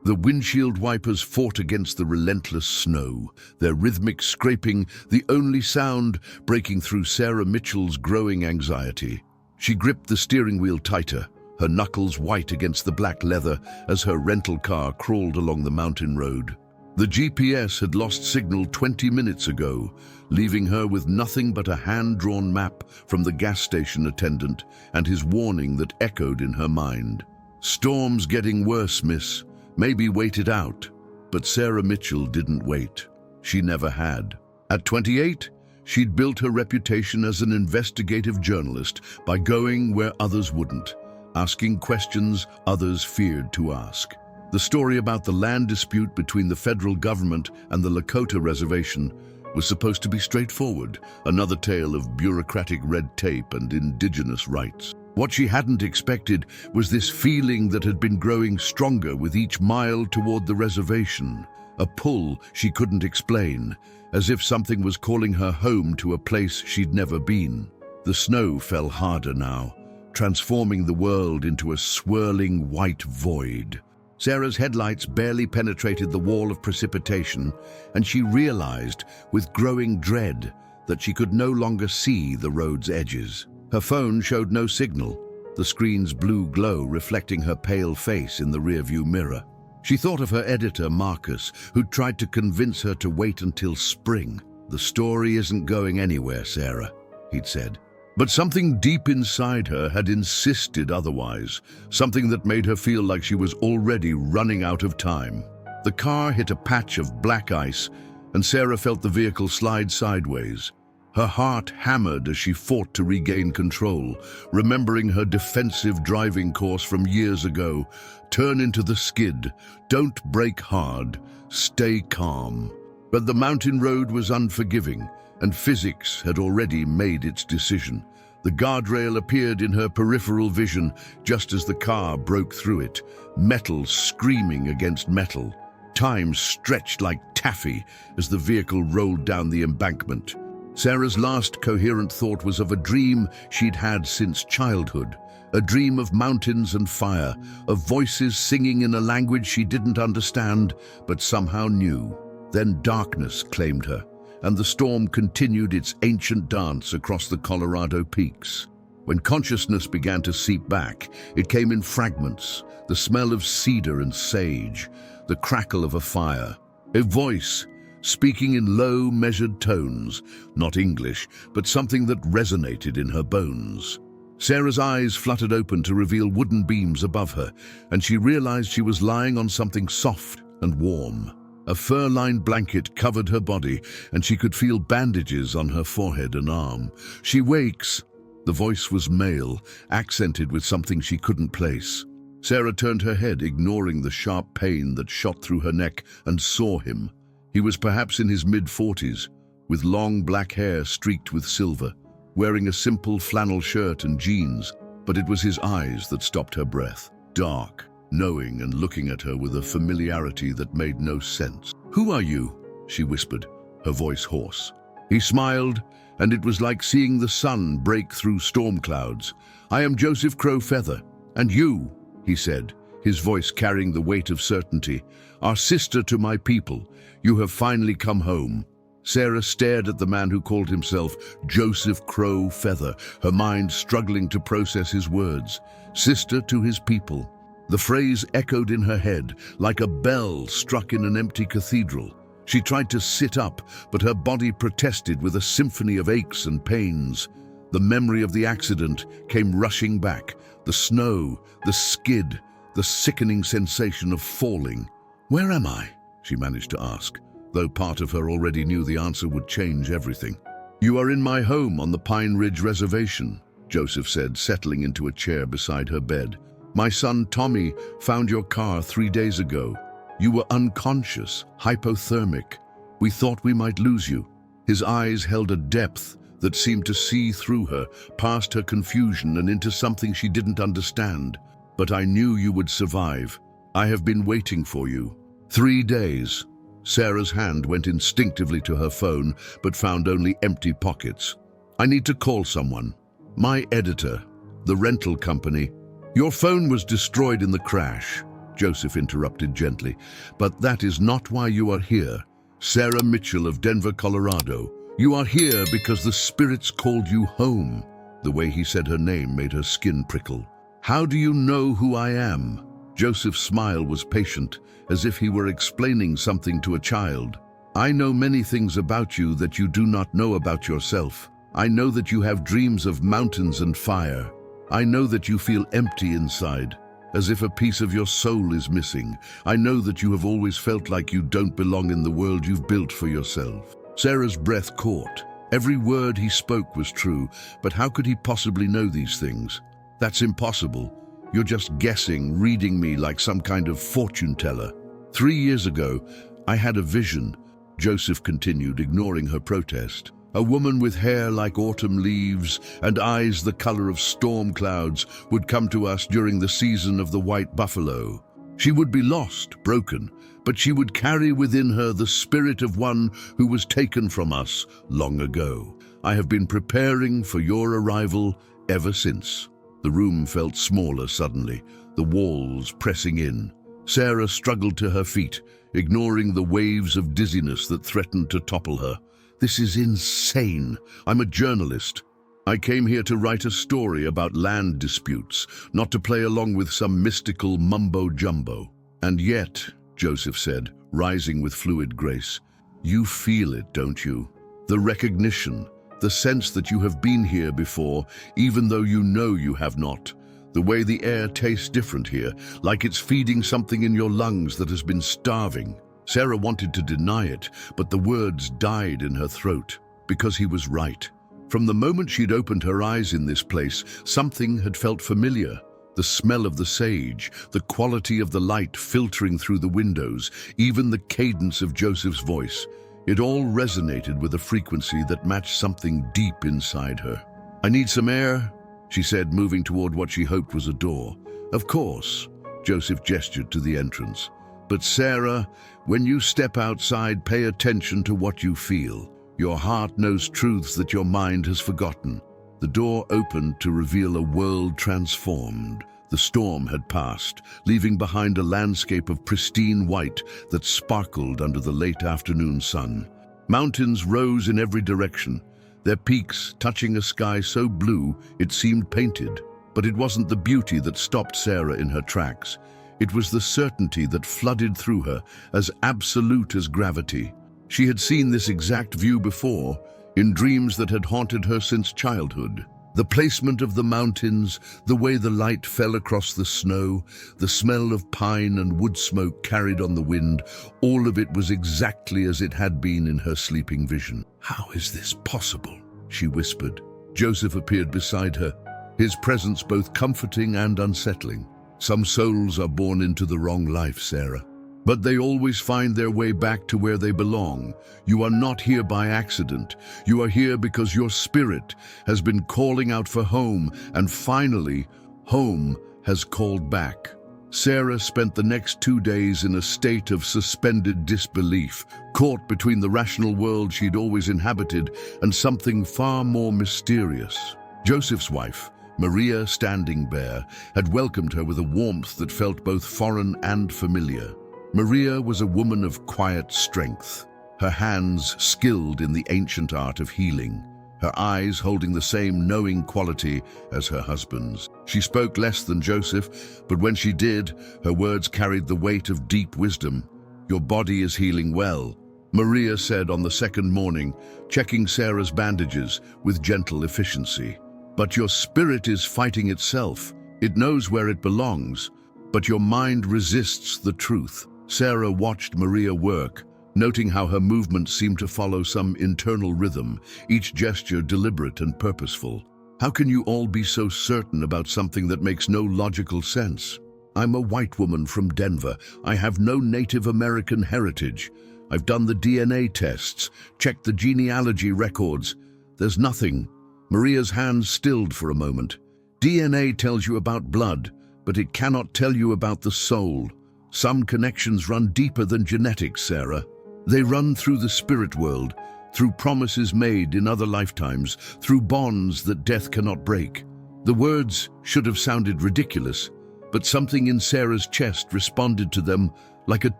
The windshield wipers fought against the relentless snow, their rhythmic scraping the only sound breaking through Sarah Mitchell's growing anxiety. She gripped the steering wheel tighter, her knuckles white against the black leather as her rental car crawled along the mountain road. The GPS had lost signal 20 minutes ago, leaving her with nothing but a hand-drawn map from the gas station attendant and his warning that echoed in her mind. "Storm's getting worse, miss. Maybe wait it out." But Sarah Mitchell didn't wait. She never had. At 28, she'd built her reputation as an investigative journalist by going where others wouldn't, asking questions others feared to ask. The story about the land dispute between the federal government and the Lakota reservation was supposed to be straightforward, another tale of bureaucratic red tape and indigenous rights. What she hadn't expected was this feeling that had been growing stronger with each mile toward the reservation, a pull she couldn't explain, as if something was calling her home to a place she'd never been. The snow fell harder now, transforming the world into a swirling white void. Sarah's headlights barely penetrated the wall of precipitation, and she realized, with growing dread, that she could no longer see the road's edges. Her phone showed no signal, the screen's blue glow reflecting her pale face in the rearview mirror. She thought of her editor, Marcus, who'd tried to convince her to wait until spring. "The story isn't going anywhere, Sarah," he'd said. But something deep inside her had insisted otherwise, something that made her feel like she was already running out of time. The car hit a patch of black ice, and Sarah felt the vehicle slide sideways. Her heart hammered as she fought to regain control, remembering her defensive driving course from years ago. Turn into the skid, don't brake hard, stay calm. But the mountain road was unforgiving, and physics had already made its decision. The guardrail appeared in her peripheral vision just as the car broke through it, metal screaming against metal. Time stretched like taffy as the vehicle rolled down the embankment. Sarah's last coherent thought was of a dream she'd had since childhood, a dream of mountains and fire, of voices singing in a language she didn't understand but somehow knew. Then darkness claimed her, and the storm continued its ancient dance across the Colorado peaks. When consciousness began to seep back, it came in fragments, the smell of cedar and sage, the crackle of a fire, a voice speaking in low, measured tones, not English, but something that resonated in her bones. Sarah's eyes fluttered open to reveal wooden beams above her, and she realized she was lying on something soft and warm. A fur-lined blanket covered her body, and she could feel bandages on her forehead and arm. "She wakes." The voice was male, accented with something she couldn't place. Sarah turned her head, ignoring the sharp pain that shot through her neck, and saw him. He was perhaps in his mid-40s, with long black hair streaked with silver, wearing a simple flannel shirt and jeans, but it was his eyes that stopped her breath. Dark, knowing, and looking at her with a familiarity that made no sense. "Who are you?" she whispered, her voice hoarse. He smiled, and it was like seeing the sun break through storm clouds. "I am Joseph Crow Feather. And you," he said, his voice carrying the weight of certainty, "are sister to my people. You have finally come home." Sarah stared at the man who called himself Joseph Crow Feather, her mind struggling to process his words. Sister to his people. The phrase echoed in her head, like a bell struck in an empty cathedral. She tried to sit up, but her body protested with a symphony of aches and pains. The memory of the accident came rushing back. The snow, the skid, the sickening sensation of falling. "Where am I?" she managed to ask, though part of her already knew the answer would change everything. "You are in my home on the Pine Ridge Reservation," Joseph said, settling into a chair beside her bed. "My son Tommy found your car 3 days ago. You were unconscious, hypothermic. We thought we might lose you." His eyes held a depth that seemed to see through her, past her confusion and into something she didn't understand. "But I knew you would survive. I have been waiting for you." 3 days. Sarah's hand went instinctively to her phone, but found only empty pockets. "I need to call someone. My editor, the rental company." "Your phone was destroyed in the crash. Joseph interrupted gently. "But that is not why you are here. Sarah Mitchell of Denver, Colorado. You are here because the spirits called you home." The way he said her name made her skin prickle. "How do you know who I am?" Joseph's smile was patient, as if he were explaining something to a child. "I know many things about you that you do not know about yourself. I know that you have dreams of mountains and fire. I know that you feel empty inside, as if a piece of your soul is missing. I know that you have always felt like you don't belong in the world you've built for yourself." Sarah's breath caught. Every word he spoke was true, but how could he possibly know these things? "That's impossible. You're just guessing, reading me like some kind of fortune teller." 3 years ago, I had a vision, Joseph continued, ignoring her protest. "A woman with hair like autumn leaves and eyes the color of storm clouds would come to us during the season of the white buffalo. She would be lost, broken, but she would carry within her the spirit of one who was taken from us long ago. I have been preparing for your arrival ever since." The room felt smaller suddenly, the walls pressing in. Sarah struggled to her feet, ignoring the waves of dizziness that threatened to topple her. "This is insane. I'm a journalist. I came here to write a story about land disputes, not to play along with some mystical mumbo-jumbo." "And yet," Joseph said, rising with fluid grace, "you feel it, don't you? The recognition, the sense that you have been here before, even though you know you have not. The way the air tastes different here, like it's feeding something in your lungs that has been starving." Sarah wanted to deny it, but the words died in her throat, because he was right. From the moment she'd opened her eyes in this place, something had felt familiar. The smell of the sage, the quality of the light filtering through the windows, even the cadence of Joseph's voice. It all resonated with a frequency that matched something deep inside her. "I need some air," she said, moving toward what she hoped was a door. "Of course," Joseph gestured to the entrance. "But Sarah, when you step outside, pay attention to what you feel. Your heart knows truths that your mind has forgotten." The door opened to reveal a world transformed. The storm had passed, leaving behind a landscape of pristine white that sparkled under the late afternoon sun. Mountains rose in every direction, their peaks touching a sky so blue it seemed painted. But it wasn't the beauty that stopped Sarah in her tracks. It was the certainty that flooded through her, as absolute as gravity. She had seen this exact view before, in dreams that had haunted her since childhood. The placement of the mountains, the way the light fell across the snow, the smell of pine and wood smoke carried on the wind, all of it was exactly as it had been in her sleeping vision. "How is this possible?" she whispered. Joseph appeared beside her, his presence both comforting and unsettling. "Some souls are born into the wrong life, Sarah, but they always find their way back to where they belong. You are not here by accident. You are here because your spirit has been calling out for home, and finally, home has called back." Sarah spent the next 2 days in a state of suspended disbelief, caught between the rational world she'd always inhabited and something far more mysterious. Joseph's wife, Maria Standing Bear, had welcomed her with a warmth that felt both foreign and familiar. Maria was a woman of quiet strength, her hands skilled in the ancient art of healing, her eyes holding the same knowing quality as her husband's. She spoke less than Joseph, but when she did, her words carried the weight of deep wisdom. "Your body is healing well," Maria said on the second morning, checking Sarah's bandages with gentle efficiency. "But your spirit is fighting itself. It knows where it belongs, but your mind resists the truth." Sarah watched Maria work, noting how her movements seemed to follow some internal rhythm, each gesture deliberate and purposeful. "How can you all be so certain about something that makes no logical sense? I'm a white woman from Denver. I have no Native American heritage. I've done the DNA tests, checked the genealogy records. There's nothing." Maria's hands stilled for a moment. "DNA tells you about blood, but it cannot tell you about the soul. Some connections run deeper than genetics, Sarah. They run through the spirit world, through promises made in other lifetimes, through bonds that death cannot break." The words should have sounded ridiculous, but something in Sarah's chest responded to them like a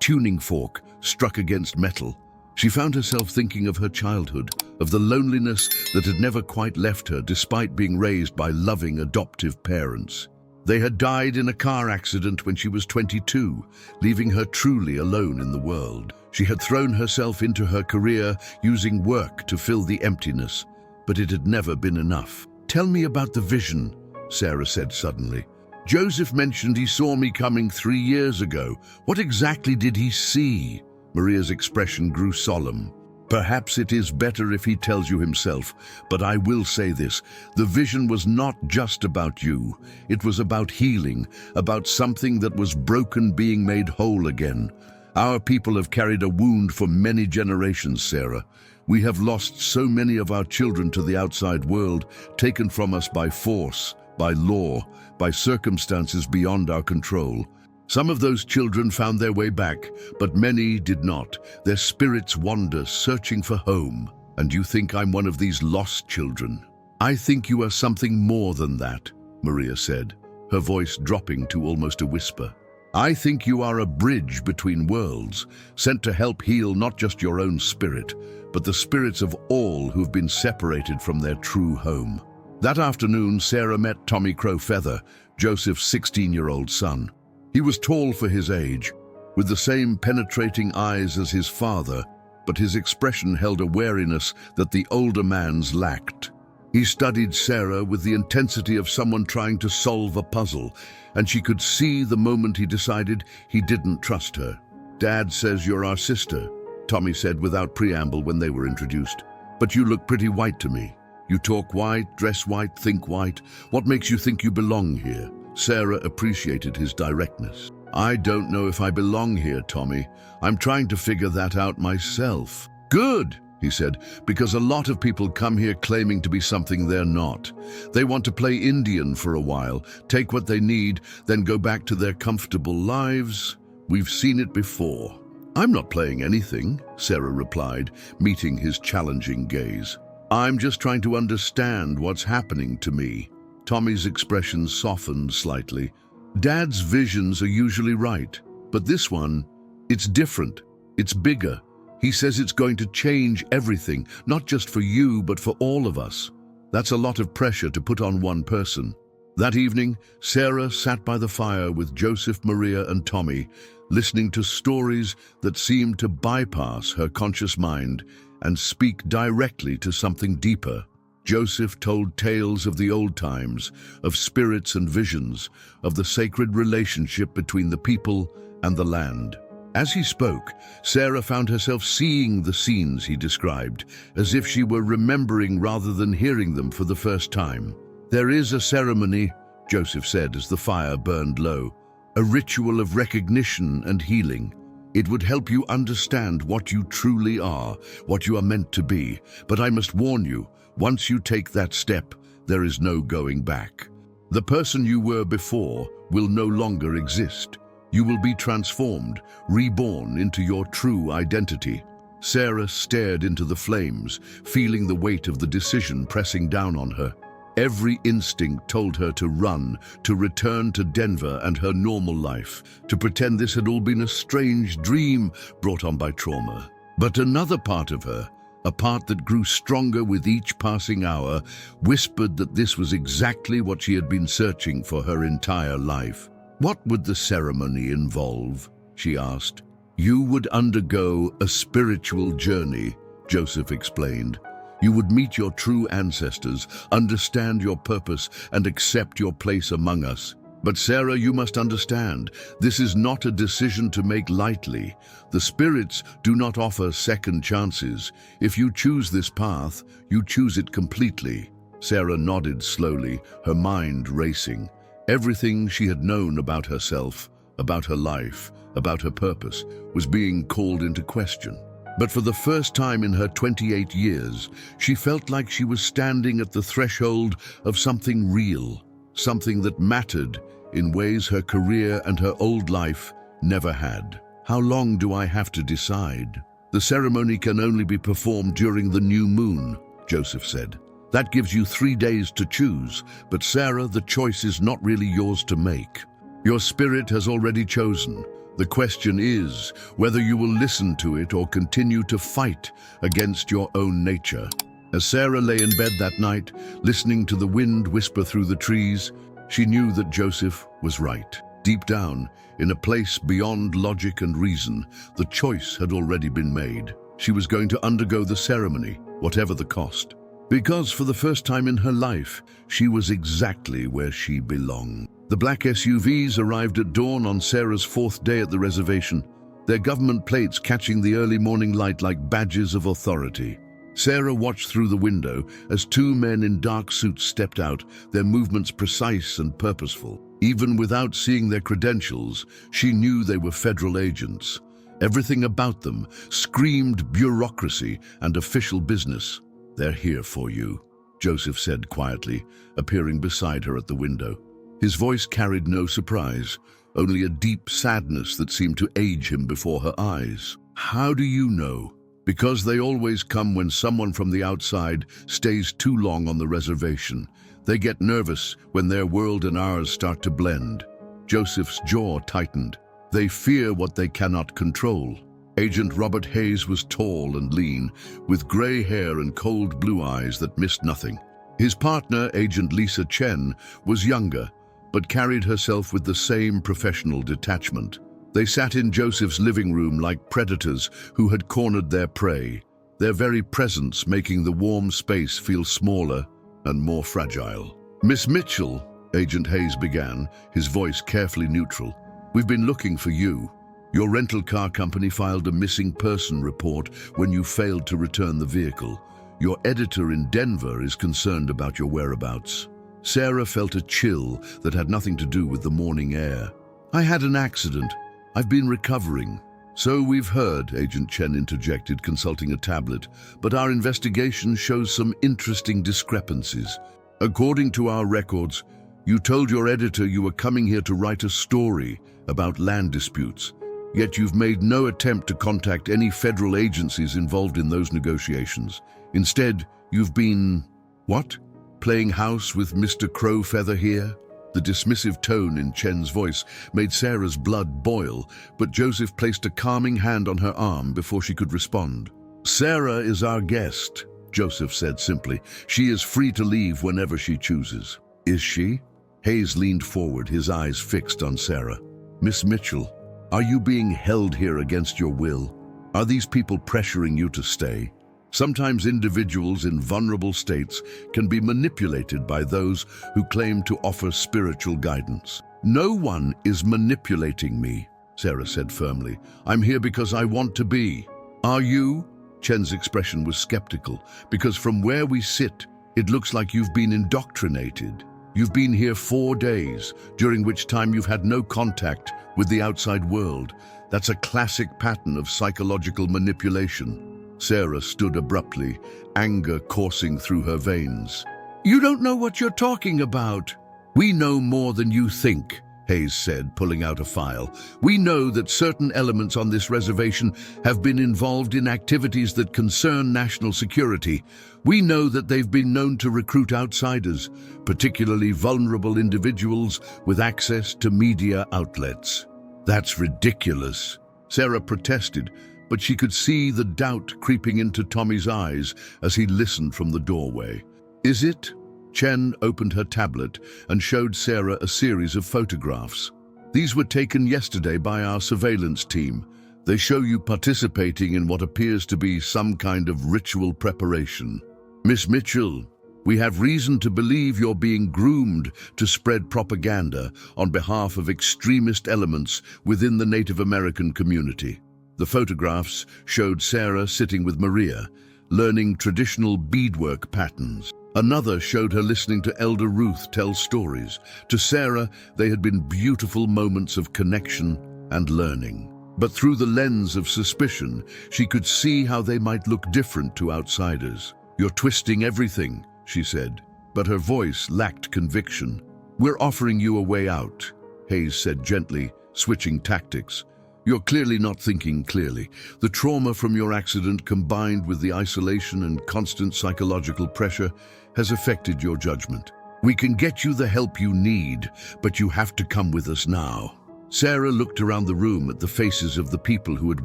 tuning fork struck against metal. She found herself thinking of her childhood, of the loneliness that had never quite left her despite being raised by loving adoptive parents. They had died in a car accident when she was 22, leaving her truly alone in the world. She had thrown herself into her career using work to fill the emptiness, but it had never been enough. "Tell me about the vision," Sarah said suddenly. "Joseph mentioned he saw me coming 3 years ago. What exactly did he see?" Maria's expression grew solemn. "Perhaps it is better if he tells you himself, but I will say this. The vision was not just about you. It was about healing, about something that was broken being made whole again. Our people have carried a wound for many generations, Sarah. We have lost so many of our children to the outside world, taken from us by force, by law, by circumstances beyond our control. Some of those children found their way back, but many did not. Their spirits wander, searching for home. And you think I'm one of these lost children? I think you are something more than that," Maria said, her voice dropping to almost a whisper. "I think you are a bridge between worlds, sent to help heal not just your own spirit, but the spirits of all who've been separated from their true home." That afternoon, Sarah met Tommy Crowfeather, Joseph's 16-year-old son. He was tall for his age, with the same penetrating eyes as his father, but his expression held a wariness that the older man's lacked. He studied Sarah with the intensity of someone trying to solve a puzzle, and she could see the moment he decided he didn't trust her. "Dad says you're our sister," Tommy said without preamble when they were introduced. "But you look pretty white to me. You talk white, dress white, think white. What makes you think you belong here?" Sarah appreciated his directness. "I don't know if I belong here, Tommy. I'm trying to figure that out myself." "Good," he said, "because a lot of people come here claiming to be something they're not. They want to play Indian for a while, take what they need, then go back to their comfortable lives. We've seen it before." "I'm not playing anything," Sarah replied, meeting his challenging gaze. "I'm just trying to understand what's happening to me." Tommy's expression softened slightly. "Dad's visions are usually right, but this one, it's different. It's bigger. He says it's going to change everything, not just for you, but for all of us. That's a lot of pressure to put on one person." That evening, Sarah sat by the fire with Joseph, Maria, and Tommy, listening to stories that seemed to bypass her conscious mind and speak directly to something deeper. Joseph told tales of the old times, of spirits and visions, of the sacred relationship between the people and the land. As he spoke, Sarah found herself seeing the scenes he described, as if she were remembering rather than hearing them for the first time. "There is a ceremony," Joseph said as the fire burned low, "a ritual of recognition and healing. It would help you understand what you truly are, what you are meant to be. But I must warn you, once you take that step, there is no going back. The person you were before will no longer exist. You will be transformed, reborn into your true identity." Sarah stared into the flames, feeling the weight of the decision pressing down on her. Every instinct told her to run, to return to Denver and her normal life, to pretend this had all been a strange dream brought on by trauma. But another part of her, a part that grew stronger with each passing hour, whispered that this was exactly what she had been searching for her entire life. "What would the ceremony involve?" she asked. "You would undergo a spiritual journey," Joseph explained. "You would meet your true ancestors, understand your purpose, and accept your place among us. But Sarah, you must understand, this is not a decision to make lightly. The spirits do not offer second chances. If you choose this path, you choose it completely." Sarah nodded slowly, her mind racing. Everything she had known about herself, about her life, about her purpose, was being called into question. But for the first time in her 28 years, she felt like she was standing at the threshold of something real, something that mattered in ways her career and her old life never had. "How long do I have to decide?" "The ceremony can only be performed during the new moon," Joseph said. "That gives you 3 days to choose, but Sarah, the choice is not really yours to make." Your spirit has already chosen. The question is whether you will listen to it or continue to fight against your own nature. As Sarah lay in bed that night, listening to the wind whisper through the trees, she knew that Joseph was right. Deep down, in a place beyond logic and reason, the choice had already been made. She was going to undergo the ceremony, whatever the cost. Because for the first time in her life, she was exactly where she belonged. The black SUVs arrived at dawn on Sarah's fourth day at the reservation, their government plates catching the early morning light like badges of authority. Sarah watched through the window as two men in dark suits stepped out, their movements precise and purposeful. Even without seeing their credentials, she knew they were federal agents. Everything about them screamed bureaucracy and official business. "They're here for you," Joseph said quietly, appearing beside her at the window. His voice carried no surprise, only a deep sadness that seemed to age him before her eyes. "How do you know?" "Because they always come when someone from the outside stays too long on the reservation. They get nervous when their world and ours start to blend." Joseph's jaw tightened. "They fear what they cannot control." Agent Robert Hayes was tall and lean, with gray hair and cold blue eyes that missed nothing. His partner, Agent Lisa Chen, was younger, but carried herself with the same professional detachment. They sat in Joseph's living room like predators who had cornered their prey, their very presence making the warm space feel smaller and more fragile. "Miss Mitchell," Agent Hayes began, his voice carefully neutral, "we've been looking for you. Your rental car company filed a missing person report when you failed to return the vehicle. Your editor in Denver is concerned about your whereabouts." Sarah felt a chill that had nothing to do with the morning air. "I had an accident. I've been recovering." "So we've heard," Agent Chen interjected, consulting a tablet, "but our investigation shows some interesting discrepancies. According to our records, you told your editor you were coming here to write a story about land disputes, yet you've made no attempt to contact any federal agencies involved in those negotiations. Instead, you've been, what? Playing house with Mr. Crowfeather here?" The dismissive tone in Chen's voice made Sarah's blood boil, but Joseph placed a calming hand on her arm before she could respond. "Sarah is our guest," Joseph said simply. "She is free to leave whenever she chooses." "Is she?" Hayes leaned forward, his eyes fixed on Sarah. "Miss Mitchell, are you being held here against your will? Are these people pressuring you to stay?" Sometimes individuals in vulnerable states can be manipulated by those who claim to offer spiritual guidance. "No one is manipulating me," Sarah said firmly. "I'm here because I want to be." "Are you?" Chen's expression was skeptical, "because from where we sit, it looks like you've been indoctrinated. You've been here 4 days, during which time you've had no contact with the outside world. That's a classic pattern of psychological manipulation." Sarah stood abruptly, anger coursing through her veins. "You don't know what you're talking about." "We know more than you think," Hayes said, pulling out a file. "We know that certain elements on this reservation have been involved in activities that concern national security. We know that they've been known to recruit outsiders, particularly vulnerable individuals with access to media outlets." "That's ridiculous," Sarah protested, but she could see the doubt creeping into Tommy's eyes as he listened from the doorway. "Is it?" Chen opened her tablet and showed Sarah a series of photographs. "These were taken yesterday by our surveillance team. They show you participating in what appears to be some kind of ritual preparation." "Miss Mitchell, we have reason to believe you're being groomed to spread propaganda on behalf of extremist elements within the Native American community." The photographs showed Sarah sitting with Maria, learning traditional beadwork patterns. Another showed her listening to Elder Ruth tell stories. To Sarah, they had been beautiful moments of connection and learning. But through the lens of suspicion, she could see how they might look different to outsiders. "You're twisting everything," she said, but her voice lacked conviction. "We're offering you a way out," Hayes said gently, switching tactics. "You're clearly not thinking clearly. The trauma from your accident combined with the isolation and constant psychological pressure has affected your judgment. We can get you the help you need, but you have to come with us now." Sarah looked around the room at the faces of the people who had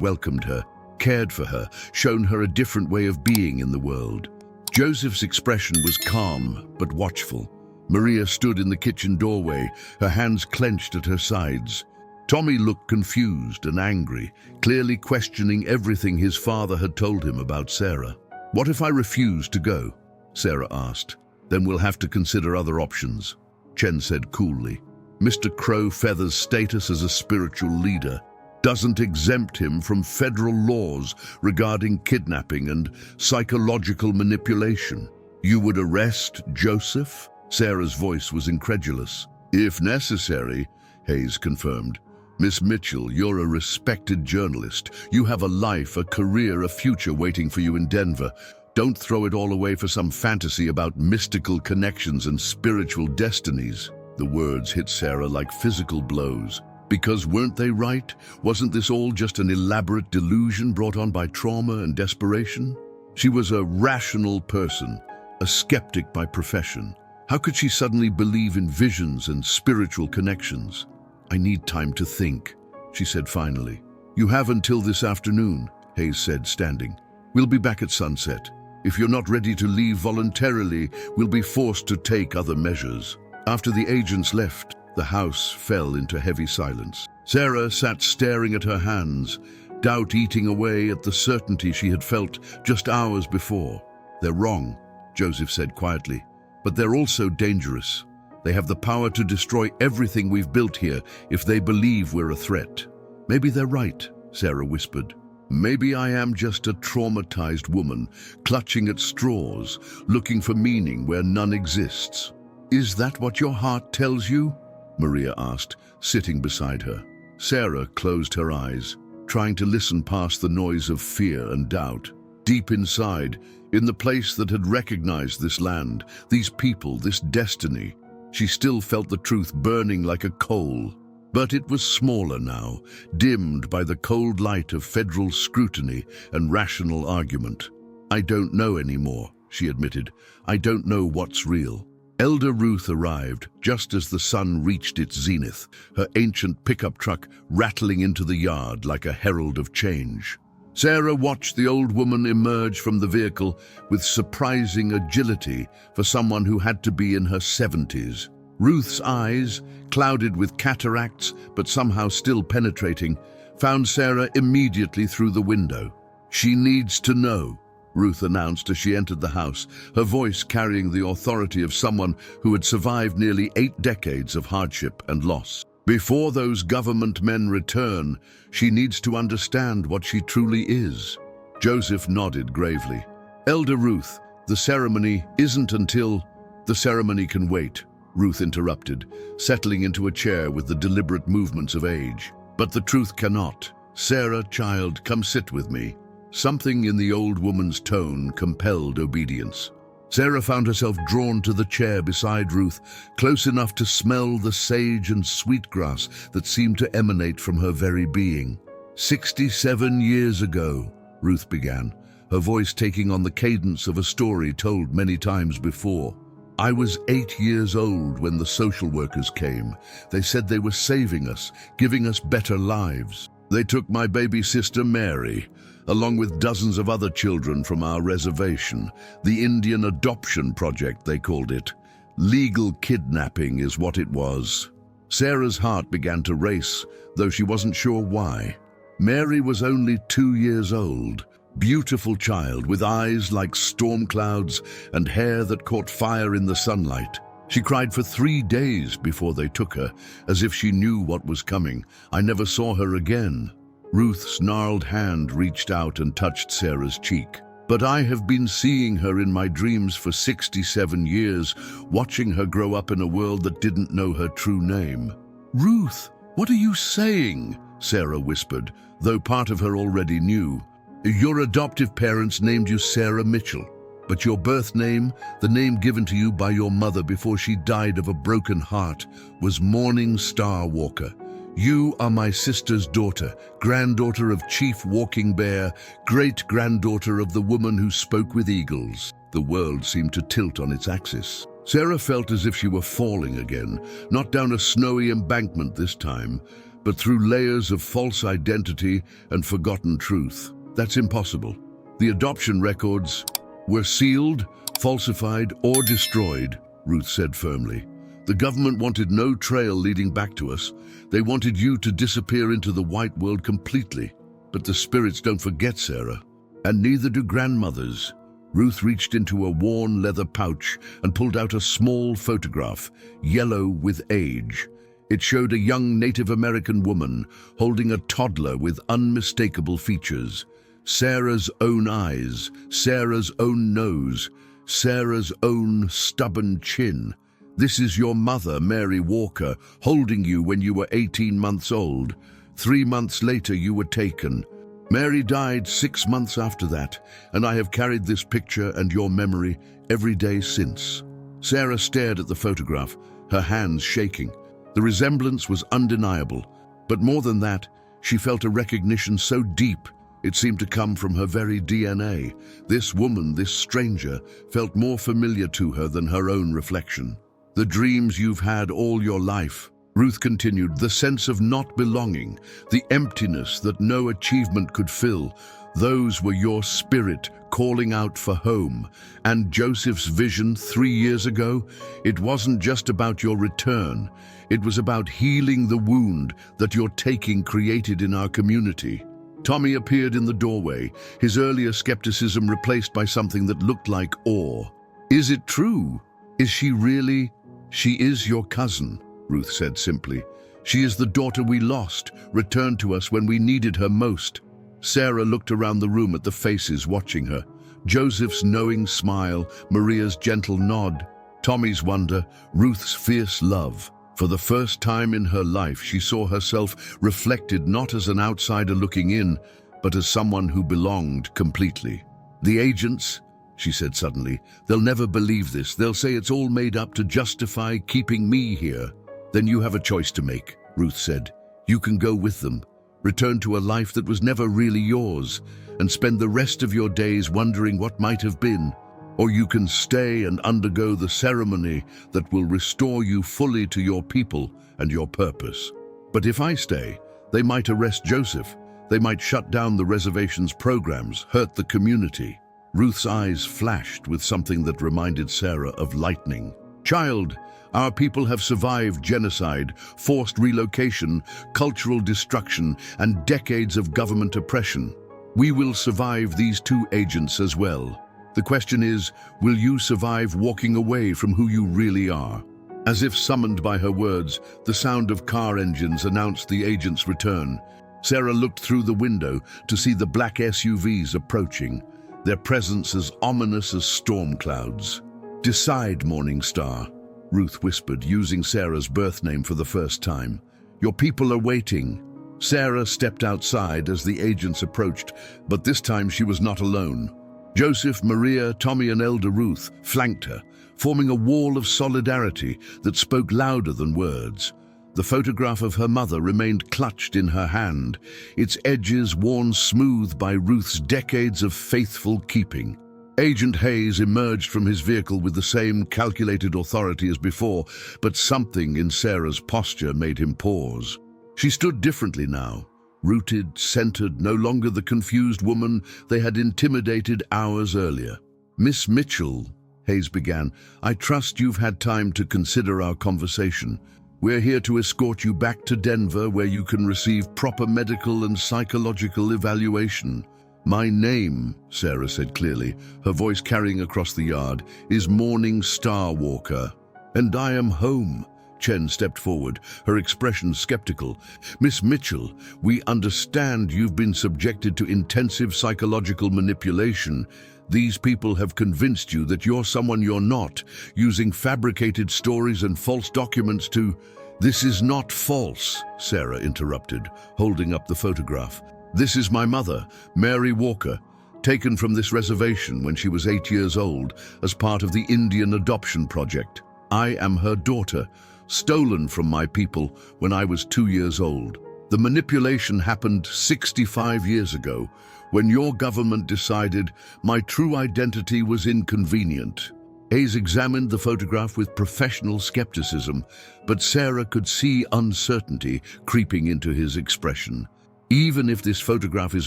welcomed her, cared for her, shown her a different way of being in the world. Joseph's expression was calm but watchful. Maria stood in the kitchen doorway, her hands clenched at her sides. Tommy looked confused and angry, clearly questioning everything his father had told him about Sarah. "What if I refuse to go?" Sarah asked. "Then we'll have to consider other options," Chen said coolly. Mr. Crow Feather's status as a spiritual leader doesn't exempt him from federal laws regarding kidnapping and psychological manipulation. "You would arrest Joseph?" Sarah's voice was incredulous. "If necessary," Hayes confirmed. "Miss Mitchell, you're a respected journalist. You have a life, a career, a future waiting for you in Denver. Don't throw it all away for some fantasy about mystical connections and spiritual destinies." The words hit Sarah like physical blows. Because weren't they right? Wasn't this all just an elaborate delusion brought on by trauma and desperation? She was a rational person, a skeptic by profession. How could she suddenly believe in visions and spiritual connections? "I need time to think," she said finally. "You have until this afternoon," Hayes said, standing. "We'll be back at sunset. If you're not ready to leave voluntarily, we'll be forced to take other measures." After the agents left, the house fell into heavy silence. Sarah sat staring at her hands, doubt eating away at the certainty she had felt just hours before. "They're wrong," Joseph said quietly, "but they're also dangerous. They have the power to destroy everything we've built here if they believe we're a threat." "Maybe they're right," Sarah whispered. "Maybe I am just a traumatized woman, clutching at straws, looking for meaning where none exists." "Is that what your heart tells you?" Maria asked, sitting beside her. Sarah closed her eyes, trying to listen past the noise of fear and doubt. Deep inside, in the place that had recognized this land, these people, this destiny, she still felt the truth burning like a coal. But it was smaller now, dimmed by the cold light of federal scrutiny and rational argument. "I don't know anymore," she admitted. "I don't know what's real." Elder Ruth arrived just as the sun reached its zenith, her ancient pickup truck rattling into the yard like a herald of change. Sarah watched the old woman emerge from the vehicle with surprising agility for someone who had to be in her 70s. Ruth's eyes, clouded with cataracts but somehow still penetrating, found Sarah immediately through the window. "She needs to know," Ruth announced as she entered the house, her voice carrying the authority of someone who had survived nearly 8 decades of hardship and loss. "Before those government men return, she needs to understand what she truly is." Joseph nodded gravely. "Elder Ruth, the ceremony isn't until—" "The ceremony can wait," Ruth interrupted, settling into a chair with the deliberate movements of age. "But the truth cannot. Sarah, child, come sit with me." Something in the old woman's tone compelled obedience. Sarah found herself drawn to the chair beside Ruth, close enough to smell the sage and sweetgrass that seemed to emanate from her very being. 67 years ago, Ruth began, her voice taking on the cadence of a story told many times before. "I was 8 years old when the social workers came. They said they were saving us, giving us better lives. They took my baby sister Mary, along with dozens of other children from our reservation, the Indian Adoption Project, they called it. Legal kidnapping is what it was." Sarah's heart began to race, though she wasn't sure why. Mary was only 2 years old, beautiful child with eyes like storm clouds and hair that caught fire in the sunlight. She cried for 3 days before they took her, as if she knew what was coming. "I never saw her again." Ruth's gnarled hand reached out and touched Sarah's cheek. "But I have been seeing her in my dreams for 67 years, watching her grow up in a world that didn't know her true name." "Ruth, what are you saying?" Sarah whispered, though part of her already knew. "Your adoptive parents named you Sarah Mitchell, but your birth name, the name given to you by your mother before she died of a broken heart, was Morning Star Walker. You are my sister's daughter, granddaughter of Chief Walking Bear, great-granddaughter of the woman who spoke with eagles." The world seemed to tilt on its axis. Sarah felt as if she were falling again, not down a snowy embankment this time, but through layers of false identity and forgotten truth. That's impossible. The adoption records were sealed, falsified, or destroyed, Ruth said firmly. The government wanted no trail leading back to us. They wanted you to disappear into the white world completely. But the spirits don't forget, Sarah. And neither do grandmothers. Ruth reached into a worn leather pouch and pulled out a small photograph, yellow with age. It showed a young Native American woman holding a toddler with unmistakable features. Sarah's own eyes, Sarah's own nose, Sarah's own stubborn chin. This is your mother, Mary Walker, holding you when you were 18 months old. 3 months later, you were taken. Mary died 6 months after that, and I have carried this picture and your memory every day since. Sarah stared at the photograph, her hands shaking. The resemblance was undeniable, but more than that, she felt a recognition so deep it seemed to come from her very DNA. This woman, this stranger, felt more familiar to her than her own reflection. The dreams you've had all your life, Ruth continued, the sense of not belonging, the emptiness that no achievement could fill, those were your spirit calling out for home. And Joseph's vision 3 years ago, it wasn't just about your return. It was about healing the wound that your taking created in our community. Tommy appeared in the doorway, his earlier skepticism replaced by something that looked like awe. Is it true? Is she really? She is your cousin, Ruth said simply. She is the daughter we lost, returned to us when we needed her most. Sarah looked around the room at the faces watching her. Joseph's knowing smile, Maria's gentle nod, Tommy's wonder, Ruth's fierce love. For the first time in her life, she saw herself reflected not as an outsider looking in, but as someone who belonged completely. The agents, she said suddenly, they'll never believe this. They'll say it's all made up to justify keeping me here. Then you have a choice to make, Ruth said. You can go with them, return to a life that was never really yours, and spend the rest of your days wondering what might have been. Or you can stay and undergo the ceremony that will restore you fully to your people and your purpose. But if I stay, they might arrest Joseph. They might shut down the reservation's programs, hurt the community. Ruth's eyes flashed with something that reminded Sarah of lightning. Child, our people have survived genocide, forced relocation, cultural destruction, and decades of government oppression. We will survive these 2 agents as well. The question is, will you survive walking away from who you really are? As if summoned by her words, the sound of car engines announced the agent's return. Sarah looked through the window to see the black SUVs approaching, their presence as ominous as storm clouds. Decide, Morning Star, Ruth whispered, using Sarah's birth name for the first time. Your people are waiting. Sarah stepped outside as the agents approached, but this time she was not alone. Joseph, Maria, Tommy, and elder Ruth flanked her, forming a wall of solidarity that spoke louder than words. The photograph of her mother remained clutched in her hand, its edges worn smooth by Ruth's decades of faithful keeping. Agent Hayes emerged from his vehicle with the same calculated authority as before, but something in Sarah's posture made him pause. She stood differently now. Rooted, centered, no longer the confused woman they had intimidated hours earlier. Miss Mitchell, Hayes began, I trust you've had time to consider our conversation. We're here to escort you back to Denver where you can receive proper medical and psychological evaluation. My name, Sarah said clearly, her voice carrying across the yard, is Morning Star Walker. And I am home. Chen stepped forward, her expression skeptical. Miss Mitchell, we understand you've been subjected to intensive psychological manipulation. These people have convinced you that you're someone you're not, using fabricated stories and false documents to... This is not false, Sarah interrupted, holding up the photograph. This is my mother, Mary Walker, taken from this reservation when she was 8 years old as part of the Indian Adoption Project. I am her daughter, stolen from my people when I was 2 years old. The manipulation happened 65 years ago, when your government decided my true identity was inconvenient. Hayes examined the photograph with professional skepticism, but Sarah could see uncertainty creeping into his expression. Even if this photograph is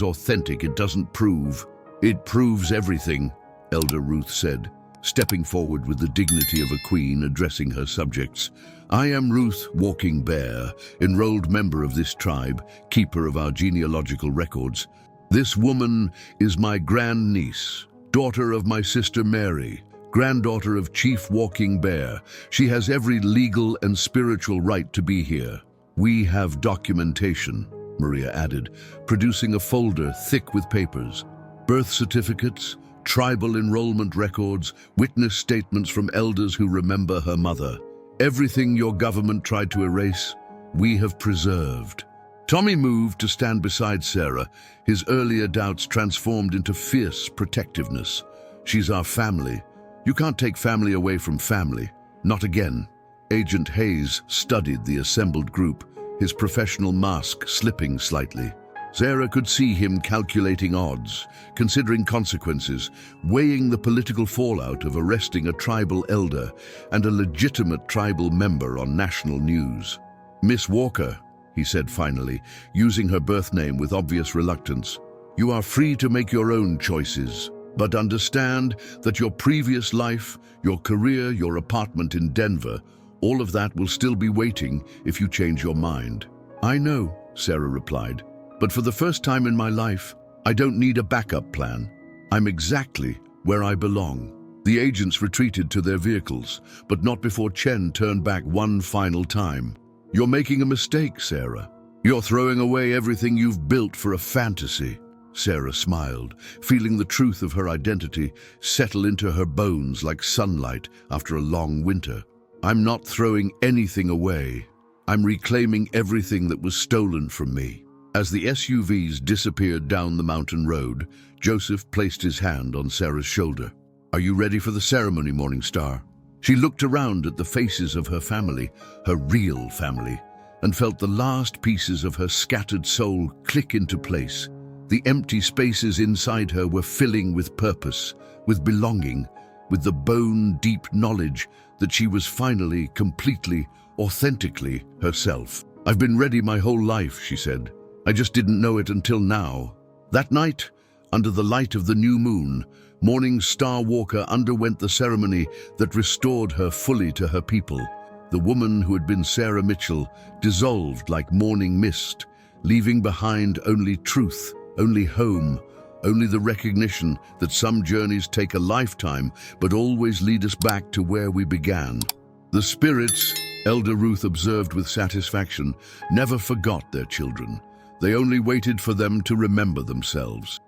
authentic, it doesn't prove. It proves everything, Elder Ruth said, stepping forward with the dignity of a queen addressing her subjects. I am Ruth Walking Bear, enrolled member of this tribe, keeper of our genealogical records. This woman is my grandniece, daughter of my sister Mary, granddaughter of Chief Walking Bear. She has every legal and spiritual right to be here. We have documentation, Maria added, producing a folder thick with papers. Birth certificates, tribal enrollment records, witness statements from elders who remember her mother. Everything your government tried to erase, we have preserved. Tommy moved to stand beside Sarah, his earlier doubts transformed into fierce protectiveness. She's our family. You can't take family away from family. Not again. Agent Hayes studied the assembled group, his professional mask slipping slightly. Sarah could see him calculating odds, considering consequences, weighing the political fallout of arresting a tribal elder and a legitimate tribal member on national news. Miss Walker, he said finally, using her birth name with obvious reluctance, you are free to make your own choices, but understand that your previous life, your career, your apartment in Denver, all of that will still be waiting if you change your mind. I know, Sarah replied, but for the first time in my life, I don't need a backup plan. I'm exactly where I belong. The agents retreated to their vehicles, but not before Chen turned back one final time. You're making a mistake, Sarah. You're throwing away everything you've built for a fantasy. Sarah smiled, feeling the truth of her identity settle into her bones like sunlight after a long winter. I'm not throwing anything away. I'm reclaiming everything that was stolen from me. As the SUVs disappeared down the mountain road, Joseph placed his hand on Sarah's shoulder. Are you ready for the ceremony, Morningstar? She looked around at the faces of her family, her real family, and felt the last pieces of her scattered soul click into place. The empty spaces inside her were filling with purpose, with belonging, with the bone-deep knowledge that she was finally, completely, authentically herself. I've been ready my whole life, she said. I just didn't know it until now. That night, under the light of the new moon, Morning Star Walker underwent the ceremony that restored her fully to her people. The woman who had been Sarah Mitchell dissolved like morning mist, leaving behind only truth, only home, only the recognition that some journeys take a lifetime but always lead us back to where we began. The spirits, Elder Ruth observed with satisfaction, never forgot their children. They only waited for them to remember themselves.